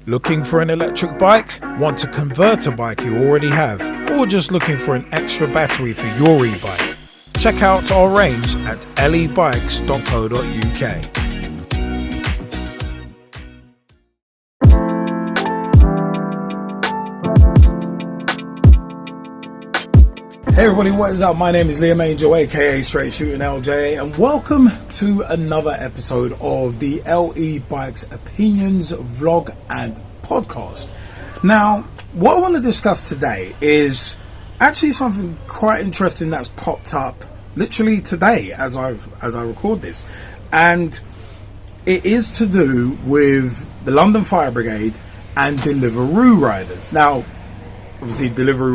Looking for an electric bike? Want to convert a bike you already have? Or just looking for an extra battery for your e-bike? Check out our range at lebikes.co.uk. Hey everybody, what is up? My name is Liam Angel, aka Straight Shooting LJ, and welcome to another episode of the LE Bikes Opinions Vlog and Podcast. Now, what I want to discuss today is actually something quite interesting that's popped up literally today as I record this, and it is to do with the London Fire Brigade and Deliveroo riders. Now, obviously delivery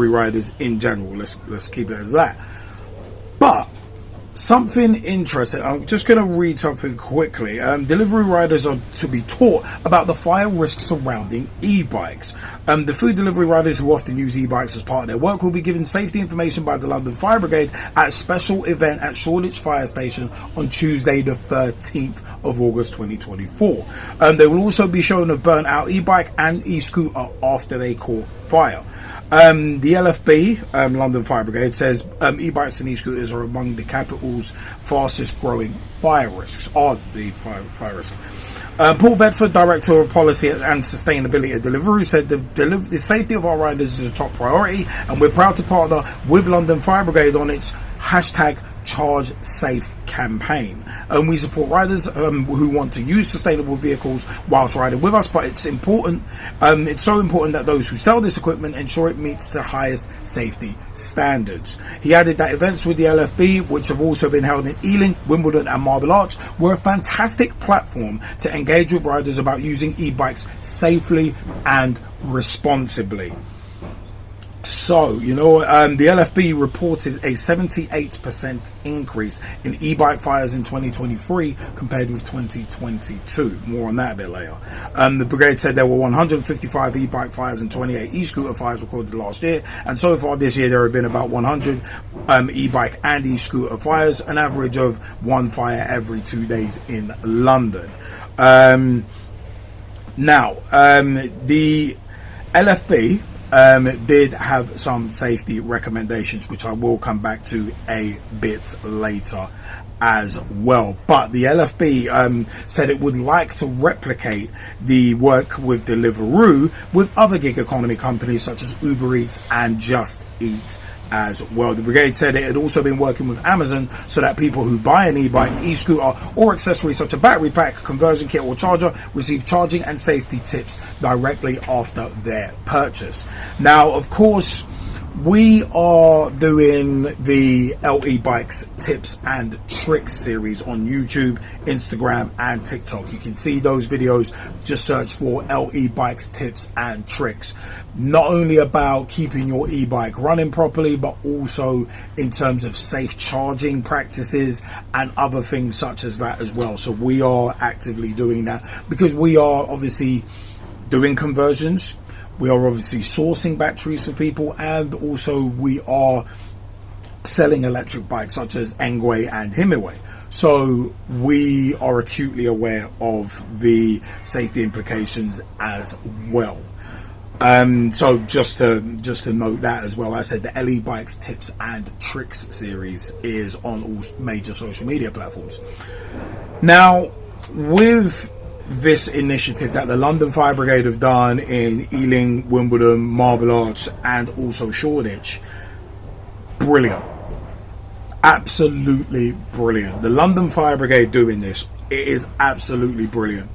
riders in general, let's keep it as that. But something interesting, I'm just going to read something quickly. Delivery riders are to be taught about the fire risks surrounding e-bikes. The food delivery riders who often use e-bikes as part of their work will be given safety information by the London Fire Brigade at a special event at Shoreditch Fire Station on Tuesday the 13th of August 2024. They will also be shown a burnt out e-bike and e-scooter after they caught fire. The LFB, London Fire Brigade, says e-bikes and e-scooters are among the capital's fastest growing fire risks. Paul Bedford, Director of Policy and Sustainability at Deliveroo, said the safety of our riders is a top priority, and we're proud to partner with London Fire Brigade on its hashtag Charge Safe campaign. We support riders who want to use sustainable vehicles whilst riding with us, but it's important, it's so important that those who sell this equipment ensure it meets the highest safety standards. He added that events with the LFB, which have also been held in Ealing, Wimbledon and Marble Arch, were a fantastic platform to engage with riders about using e-bikes safely and responsibly. So, the LFB reported a 78% increase in e-bike fires in 2023 compared with 2022. More on that a bit later. The brigade said there were 155 e-bike fires and 28 e-scooter fires recorded last year, and so far this year there have been about 100 e-bike and e-scooter fires, an average of one fire every 2 days in London. The LFB did have some safety recommendations, which I will come back to a bit later as well. But the LFB said it would like to replicate the work with Deliveroo with other gig economy companies such as Uber Eats and Just Eat as well. The brigade said it had also been working with Amazon so that people who buy an e-bike, e-scooter or accessories such as a battery pack, conversion kit or charger receive charging and safety tips directly after their purchase. Now, of course, we are doing the LE Bikes Tips and Tricks series on YouTube, Instagram and TikTok. You can see those videos, just search for LE Bikes Tips and Tricks. Not only about keeping your e-bike running properly, but also in terms of safe charging practices and other things such as that as well. So we are actively doing that because we are obviously doing conversions. We are obviously sourcing batteries for people, and also we are selling electric bikes such as engwe and himiway. So we are acutely aware of the safety implications as well. So just to note that as well, I said the LE Bikes Tips and Tricks series is on all major social media platforms. Now, with this initiative that the London Fire Brigade have done in Ealing, Wimbledon, Marble Arch and also Shoreditch, brilliant, absolutely brilliant. The London Fire Brigade doing this, it is absolutely brilliant,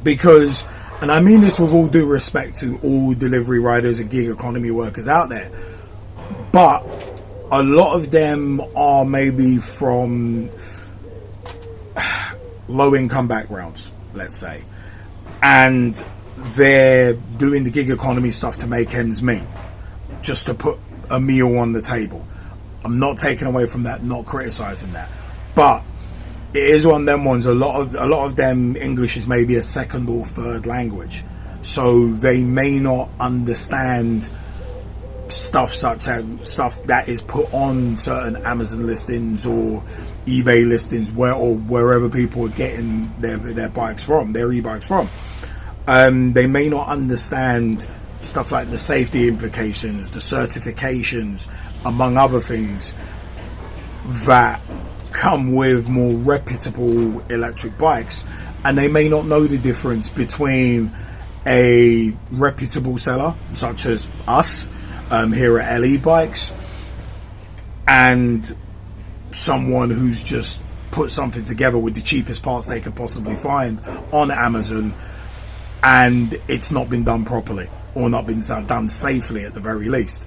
because, and I mean this with all due respect to all delivery riders and gig economy workers out there, but a lot of them are maybe from low income backgrounds, let's say, and they're doing the gig economy stuff to make ends meet, just to put a meal on the table. I'm not taking away from that, not criticizing that, but it is one of them ones. A lot of them English is maybe a second or third language, so they may not understand stuff such as stuff that is put on certain Amazon listings or eBay listings, wherever people are getting their bikes from, their e-bikes from. They may not understand stuff like the safety implications, the certifications, among other things that come with more reputable electric bikes, and they may not know the difference between a reputable seller such as us here at LE Bikes and someone who's just put something together with the cheapest parts they could possibly find on Amazon, and it's not been done properly, or not been done safely at the very least.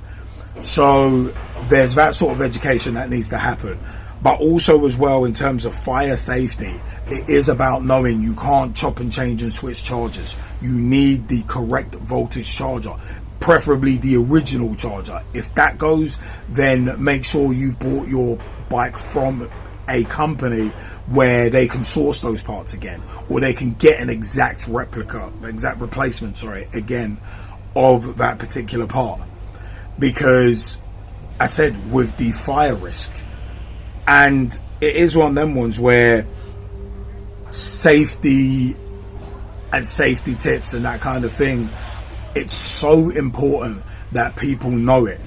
So there's that sort of education that needs to happen. But also as well, in terms of fire safety, it is about knowing you can't chop and change and switch chargers. You need the correct voltage charger, preferably the original charger. If that goes, then make sure you've bought your bike from a company where they can source those parts again, or they can get an exact replacement, again, of that particular part. Because I said, with the fire risk, and it is one of them ones where safety and safety tips and that kind of thing, it's so important that people know it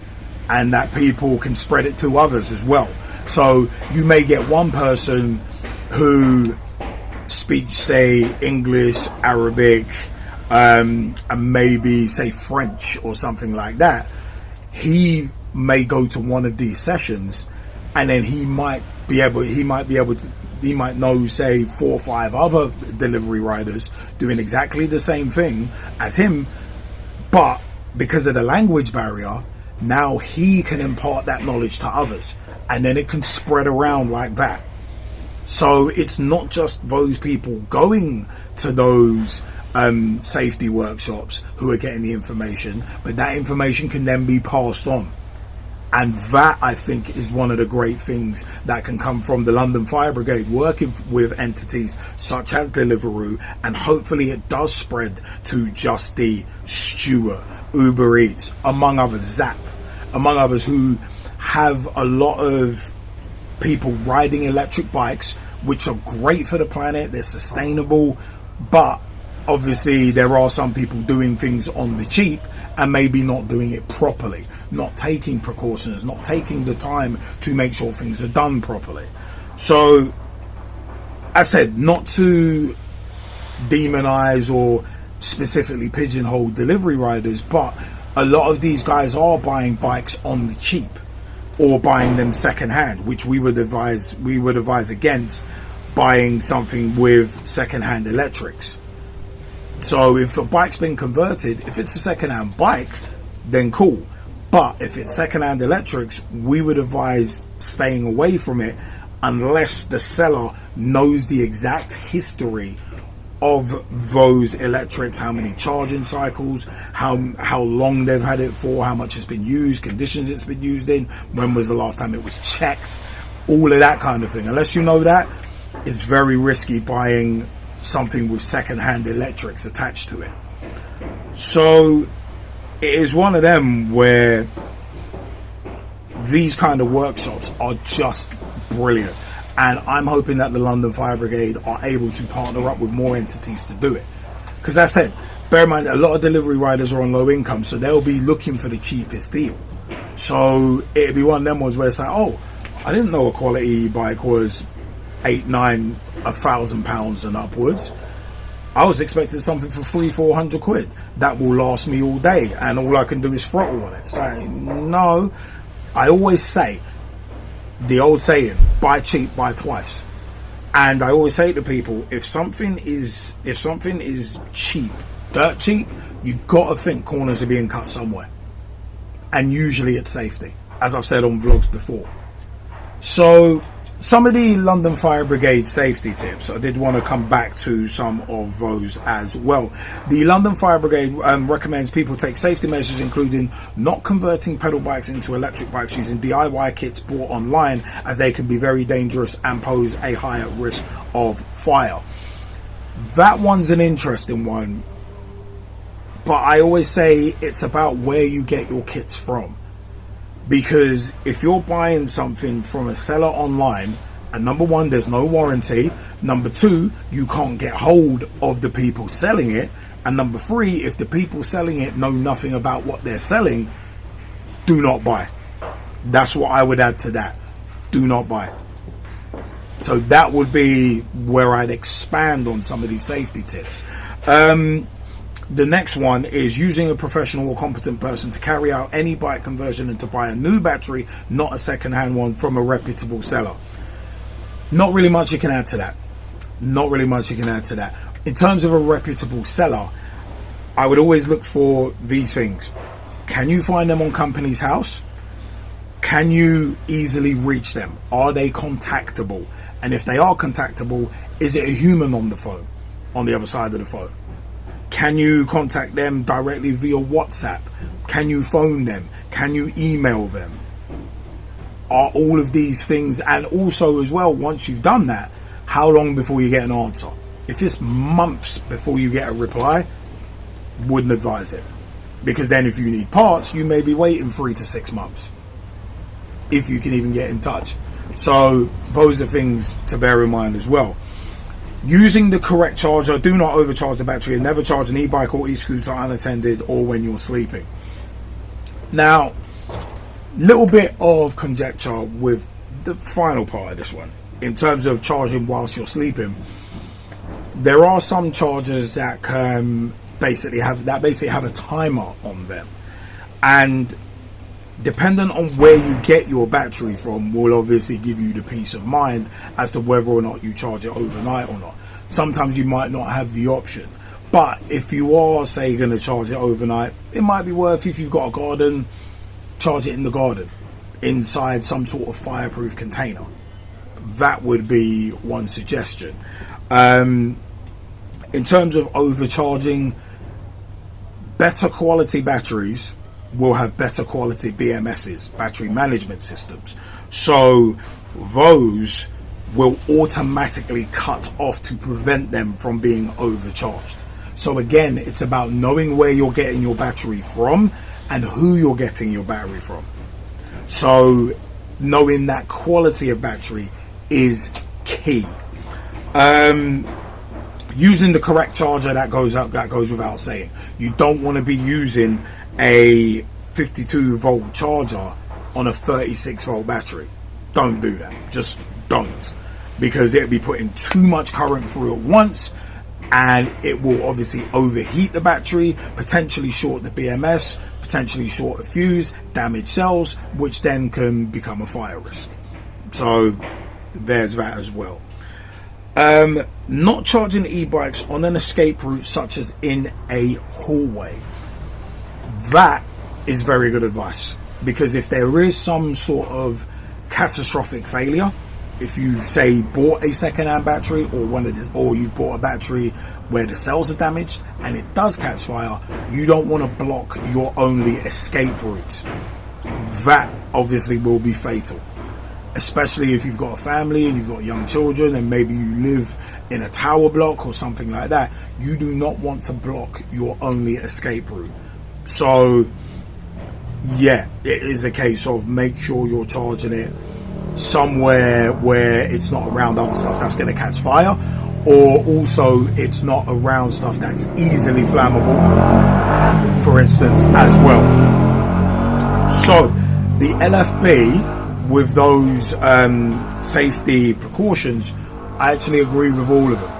and that people can spread it to others as well. So you may get one person who speaks, say, English, Arabic, and maybe say French or something like that. He may go to one of these sessions, and then he might know, say, 4 or 5 other delivery riders doing exactly the same thing as him, but because of the language barrier, now he can impart that knowledge to others, and then it can spread around like that. So it's not just those people going to those safety workshops who are getting the information, but that information can then be passed on. And that, I think, is one of the great things that can come from the London Fire Brigade, working with entities such as Deliveroo, and hopefully it does spread to Just Eat, Stewart, Uber Eats, among others, Zap, among others, who have a lot of people riding electric bikes, which are great for the planet, they're sustainable, but obviously there are some people doing things on the cheap and maybe not doing it properly, not taking precautions, not taking the time to make sure things are done properly. So, I said, not to demonize or specifically pigeonhole delivery riders, but a lot of these guys are buying bikes on the cheap or buying them secondhand, which we would advise against buying something with secondhand electrics. So if a bike's been converted, if it's a second-hand bike, then cool. But if it's second-hand electrics, we would advise staying away from it unless the seller knows the exact history of those electrics, how many charging cycles, how long they've had it for, how much it's been used, conditions it's been used in, when was the last time it was checked, all of that kind of thing. Unless you know that, it's very risky buying something with second-hand electrics attached to it. So it is one of them where these kind of workshops are just brilliant, and I'm hoping that the London Fire Brigade are able to partner up with more entities to do it. Because as I said, bear in mind, a lot of delivery riders are on low income, so they'll be looking for the cheapest deal. So it'll be one of them ones where it's like, oh, I didn't know a quality bike was £1,000 and upwards. I was expecting something for 300-400 quid that will last me all day, and all I can do is throttle on it. So no, I always say the old saying, buy cheap, buy twice. And I always say to people, if something is cheap, dirt cheap, you gotta think corners are being cut somewhere, and usually it's safety, as I've said on vlogs before. So some of the London Fire Brigade safety tips, I did want to come back to some of those as well. The London Fire Brigade recommends people take safety measures, including not converting pedal bikes into electric bikes using DIY kits bought online, as they can be very dangerous and pose a higher risk of fire. That one's an interesting one, but I always say it's about where you get your kits from. Because if you're buying something from a seller online, and number one, there's no warranty, number two, you can't get hold of the people selling it, And number 3, if the people selling it know nothing about what they're selling, do not buy. That's what I would add to that. Do not buy. So that would be where I'd expand on some of these safety tips. The next one is using a professional or competent person to carry out any bike conversion and to buy a new battery, not a second-hand one, from a reputable seller. Not really much you can add to that. Not really much you can add to that. In terms of a reputable seller, I would always look for these things. Can you find them on Company's House? Can you easily reach them? Are they contactable? And if they are contactable, is it a human on the phone, on the other side of the phone? Can you contact them directly via WhatsApp? Can you phone them? Can you email them? Are all of these things, and also as well, once you've done that, how long before you get an answer? If it's months before you get a reply, wouldn't advise it. Because then if you need parts, you may be waiting 3 to 6 months, if you can even get in touch. So those are things to bear in mind as well. Using the correct charger. Do not overcharge the battery, and never charge an e-bike or e-scooter unattended or when you're sleeping. Now, little bit of conjecture with the final part of this one. In terms of charging whilst you're sleeping, there are some chargers that can basically have a timer on them, and dependent on where you get your battery from will obviously give you the peace of mind as to whether or not you charge it overnight or not. Sometimes you might not have the option, but if you are, say, going to charge it overnight, it might be worth, if you've got a garden, charge it in the garden inside some sort of fireproof container. That would be one suggestion. In terms of overcharging, better quality batteries will have better quality BMSs, battery management systems. So those will automatically cut off to prevent them from being overcharged. So again, it's about knowing where you're getting your battery from and who you're getting your battery from. So knowing that quality of battery is key. Using the correct charger, that goes without saying. You don't want to be using a 52 volt charger on a 36 volt battery. Don't do that. Just don't, because it'll be putting too much current through at once, and it will obviously overheat the battery, potentially short the BMS, potentially short a fuse, damage cells, which then can become a fire risk. So there's that as well. Not charging e-bikes on an escape route, such as in a hallway. That is very good advice, because if there is some sort of catastrophic failure, if you say bought a second-hand battery, or you bought a battery where the cells are damaged and it does catch fire, you don't want to block your only escape route. That obviously will be fatal, especially if you've got a family and you've got young children, and maybe you live in a tower block or something like that. You do not want to block your only escape route. So yeah, it is a case of make sure you're charging it somewhere where it's not around other stuff that's going to catch fire, or also it's not around stuff that's easily flammable, for instance, as well. So the LFB, with those safety precautions, I actually agree with all of them.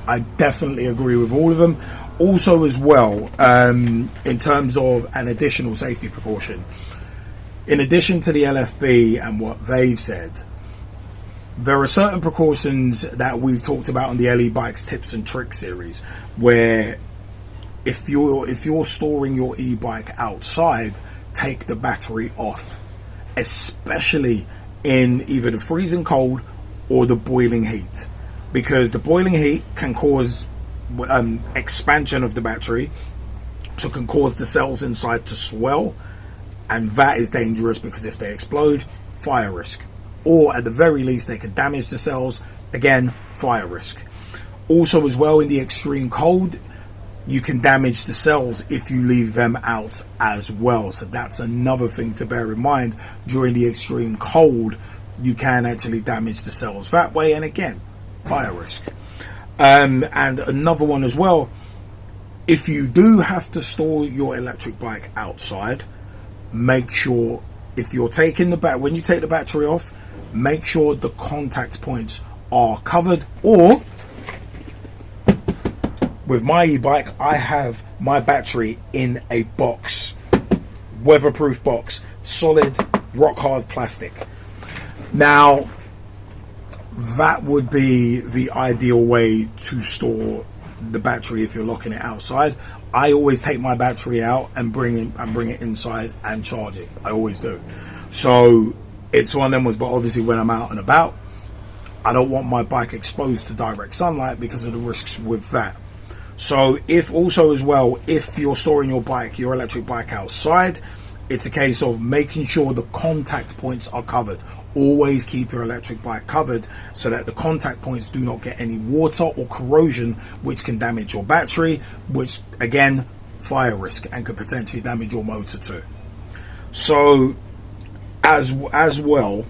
I definitely agree with all of them. Also as well, in terms of an additional safety precaution, in addition to the LFB and what they've said, there are certain precautions that we've talked about on the LE Bikes Tips and Tricks series, where if you're storing your e-bike outside, take the battery off, especially in either the freezing cold or the boiling heat, because the boiling heat can cause expansion of the battery, so it can cause the cells inside to swell, and that is dangerous, because if they explode, fire risk, or at the very least they can damage the cells, again, fire risk. Also as well, in the extreme cold, you can damage the cells if you leave them out as well. So that's another thing to bear in mind. During the extreme cold, you can actually damage the cells that way, and again, fire risk. And another one as well, If you do have to store your electric bike outside, make sure if you're taking when you take the battery off, make sure the contact points are covered. Or with my e-bike, I have my battery in a box, weatherproof box, solid rock hard plastic. Now that would be the ideal way to store the battery if you're locking it outside. I always take my battery out and bring it inside and charge it. I always do. So it's one of them ones, but obviously when I'm out and about, I don't want my bike exposed to direct sunlight because of the risks with that. So if you're storing your electric bike outside, it's a case of making sure the contact points are covered. Always keep your electric bike covered so that the contact points do not get any water or corrosion, which can damage your battery, which again, fire risk, and could potentially damage your motor too. So as well,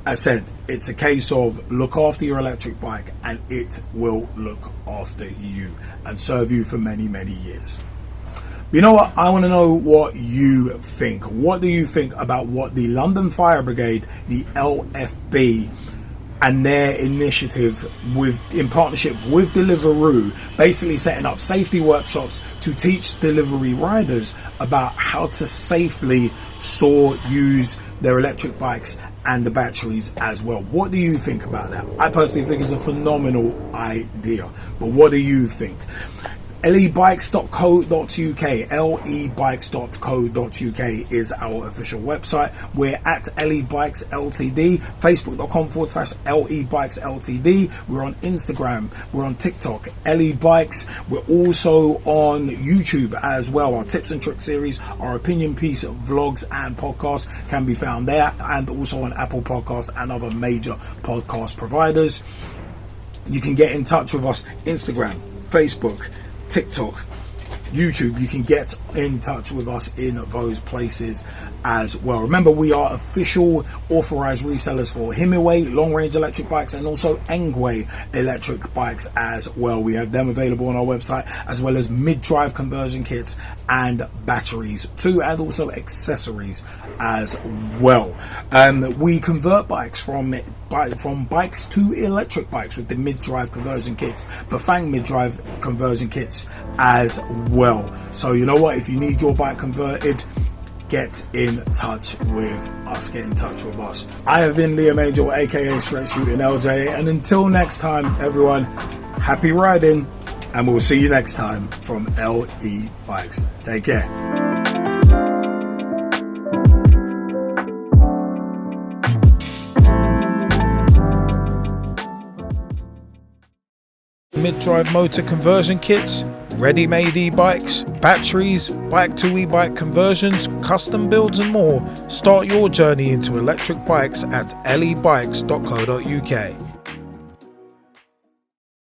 I said, it's a case of look after your electric bike and it will look after you and serve you for many, many years. You know what? I want to know what you think. What do you think about what the London Fire Brigade, the LFB, and their initiative in partnership with Deliveroo, basically setting up safety workshops to teach delivery riders about how to safely store, use their electric bikes and the batteries as well? What do you think about that? I personally think it's a phenomenal idea, but what do you think? lebikes.co.uk, lebikes.co.uk is our official website. We're at lebikes ltd, facebook.com/lebikes ltd. We're on Instagram, we're on TikTok, lebikes. We're also on YouTube as well. Our tips and tricks series, our opinion piece vlogs and podcasts can be found there, and also on Apple Podcasts and other major podcast providers. You can get in touch with us, Instagram, Facebook, TikTok, YouTube. You can get in touch with us in those places as well. Remember, we are official authorized resellers for himiway long range electric bikes and also engwe electric bikes as well. We have them available on our website, as well as mid-drive conversion kits and batteries too, and also accessories as well. We convert bikes from bikes to electric bikes with the mid-drive conversion kits, Bafang mid-drive conversion kits as well. So you know what, if you need your bike converted, get in touch with us. I have been Liam Angel, aka Stretch Shooting LJ, and until next time, everyone, happy riding, and we'll see you next time from LE Bikes. Take care. Mid-drive motor conversion kits, ready-made e-bikes, batteries, bike to e-bike conversions, custom builds and more. Start your journey into electric bikes at lebikes.co.uk.